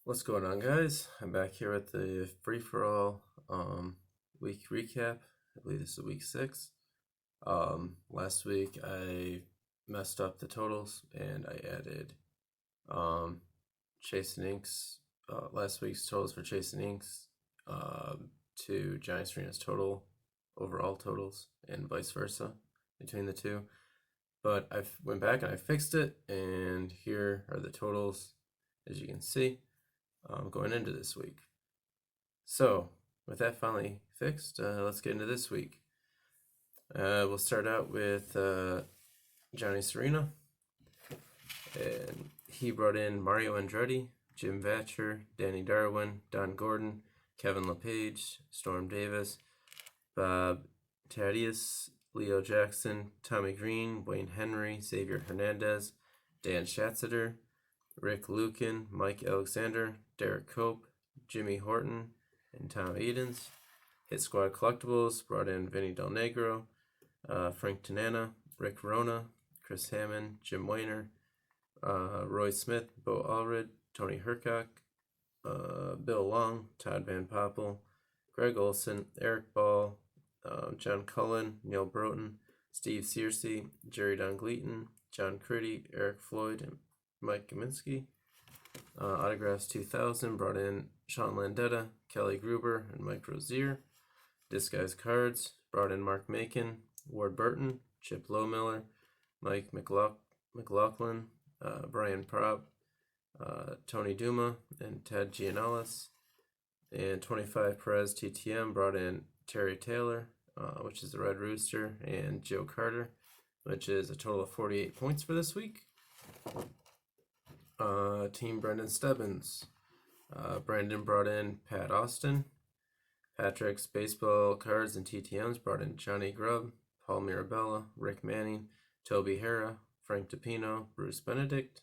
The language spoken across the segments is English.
What's going on, guys? I'm back here with the free-for-all week recap. I believe this is week 6. Last week I messed up the totals and I added Chase and Inks, last week's totals for Chase and Inks to Giants Arena's overall totals, and vice versa between the two. But I went back and I fixed it, and here are the totals, as you can see, going into this week. So, with that finally fixed, let's get into this week. We'll start out with Johnny Serena, and he brought in Mario Andretti, Jim Vatcher, Danny Darwin, Don Gordon, Kevin LePage, Storm Davis, Bob Thaddeus, Leo Jackson, Tommy Green, Wayne Henry, Xavier Hernandez, Dan Schatzeder, Rick Lukin, Mike Alexander, Derek Cope, Jimmy Horton, and Tom Edens. Hit Squad Collectibles brought in Vinny Del Negro, Frank Tanana, Rick Rona, Chris Hammond, Jim Wayner, Roy Smith, Bo Allred, Tony Hercock, Bill Long, Todd Van Poppel, Greg Olson, Eric Ball, John Cullen, Neil Broughton, Steve Searcy, Jerry Don Gleaton, John Critty, Eric Floyd, and Mike Kaminsky. Autographs 2000 brought in Sean Landetta, Kelly Gruber, and Mike Rozier. Disguised Cards brought in Mark Macon, Ward Burton, Chip Lowmiller, Mike McLaughlin, Brian Propp, Tony Duma, and Ted Gianellis. And 25 Perez TTM brought in Terry Taylor, which is the Red Rooster, and Joe Carter, which is a total of 48 points for this week. Team Brendan Stebbins. Brandon brought in Pat Austin. Patrick's Baseball Cards and TTMs brought in Johnny Grubb, Paul Mirabella, Rick Manning, Toby Hara, Frank DePino, Bruce Benedict.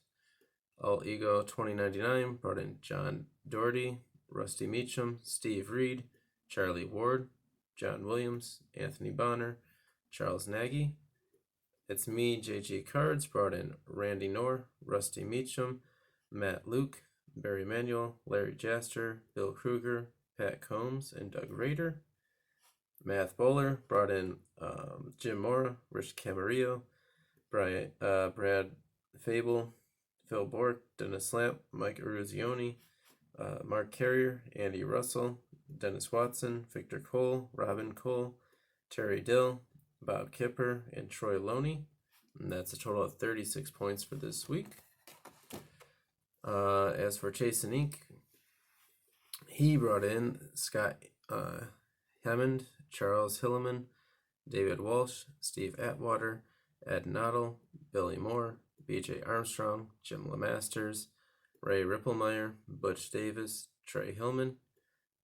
All Ego 2099 brought in John Doherty, Rusty Meacham, Steve Reed, Charlie Ward, John Williams, Anthony Bonner, Charles Nagy. It's Me, JG Cards brought in Randy Knorr, Rusty Meacham, Matt Luke, Barry Manuel, Larry Jaster, Bill Kruger, Pat Combs, and Doug Rader. Math Bowler brought in Jim Mora, Rich Camarillo, Brad Fable, Phil Bork, Dennis Lamp, Mike Eruzioni, Mark Carrier, Andy Russell, Dennis Watson, Victor Cole, Robin Cole, Terry Dill, Bob Kipper, and Troy Loney. And that's a total of 36 points for this week. As for Chase and Ink, he brought in Scott Hammond, Charles Hilleman, David Walsh, Steve Atwater, Ed Noddle, Billy Moore, BJ Armstrong, Jim LeMasters, Ray Ripplemeyer, Butch Davis, Trey Hillman.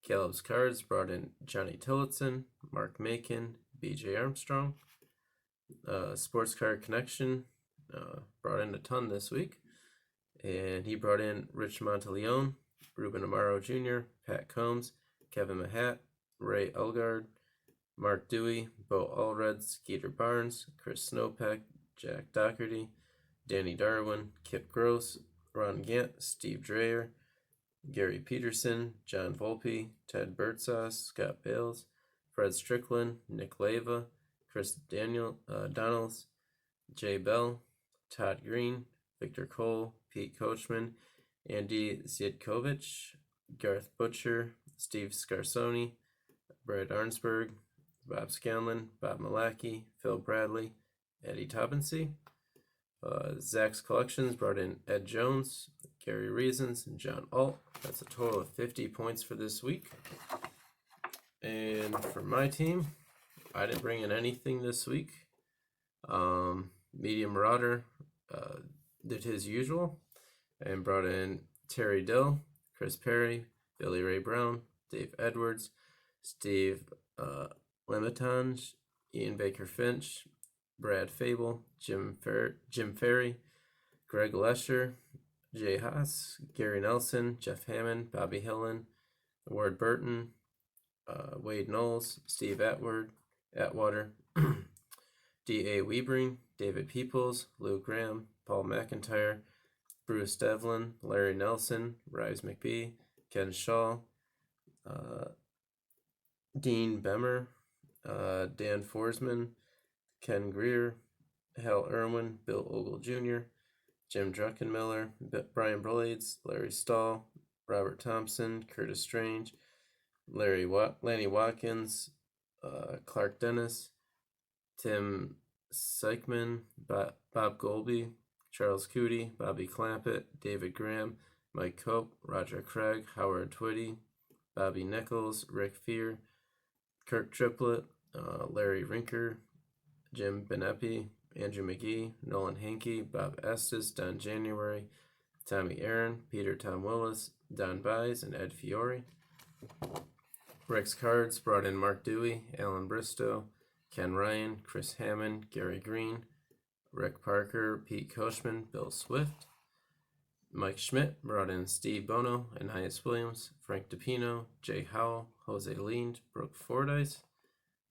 Caleb's Cards brought in Johnny Tillotson, Mark Macon, BJ Armstrong. Sports Card Connection brought in a ton this week, and he brought in Rich Monteleone, Ruben Amaro Jr., Pat Combs, Kevin Mahat, Ray Elgard, Mark Dewey, Bo Allred, Skeeter Barnes, Chris Snowpeck, Jack Doherty, Danny Darwin, Kip Gross, Ron Gant, Steve Dreyer, Gary Peterson, John Volpe, Ted Birdsauce, Scott Bales, Fred Strickland, Nick Leva, Chris Donalds, Jay Bell, Todd Green, Victor Cole, Pete Coachman, Andy Zietkovich, Garth Butcher, Steve Scarsoni, Brad Arnsberg, Bob Scanlon, Bob Malacki, Phil Bradley, Eddie Toppensee. Zach's Collections brought in Ed Jones, Gary Reasons, and John Alt. That's a total of 50 points for this week. And for my team, I didn't bring in anything this week. Medium Marauder did his usual and brought in Terry Dill, Chris Perry, Billy Ray Brown, Dave Edwards, Steve Lemitange, Ian Baker Finch, Brad Fable, Jim Ferry, Greg Lesher, Jay Haas, Gary Nelson, Jeff Hammond, Bobby Hillen, Ward Burton, Wade Knowles, Steve Atwater, D.A. Wiebring, David Peoples, Lou Graham, Paul McIntyre, Bruce Devlin, Larry Nelson, Rives McBee, Ken Shaw, Dean Bemmer, Dan Forsman, Ken Greer, Hal Irwin, Bill Ogle Jr., Jim Druckenmiller, Brian Blades, Larry Stahl, Robert Thompson, Curtis Strange, Lanny Watkins, Clark Dennis, Tim Seichman, Bob Golby, Charles Cootie, Bobby Clampett, David Graham, Mike Cope, Roger Craig, Howard Twitty, Bobby Nichols, Rick Fear, Kirk Triplett, Larry Rinker, Jim Benepi, Andrew McGee, Nolan Hankey, Bob Estes, Don January, Tommy Aaron, Peter Tom Willis, Don Bies, and Ed Fiore. Rex Cards brought in Mark Dewey, Alan Bristow, Ken Ryan, Chris Hammond, Gary Green, Rick Parker, Pete Koshman, Bill Swift. Mike Schmidt brought in Steve Bono, Anais Williams, Frank DePino, Jay Howell, Jose Lind, Brooke Fordyce.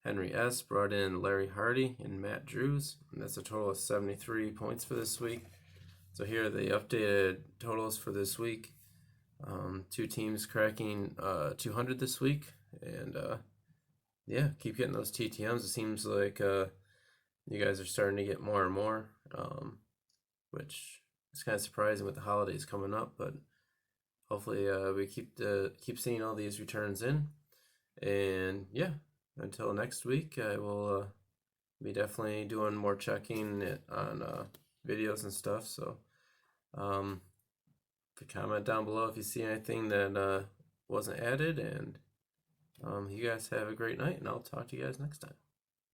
Henry S. brought in Larry Hardy and Matt Drews, and that's a total of 73 points for this week. So here are the updated totals for this week. Two teams cracking 200 this week, and yeah, keep getting those TTMs. It seems like you guys are starting to get more and more, which is kind of surprising with the holidays coming up, but hopefully we keep seeing all these returns in. And yeah, until next week, I will be definitely doing more checking on videos and stuff. So comment down below if you see anything that wasn't added, and you guys have a great night, and I'll talk to you guys next time.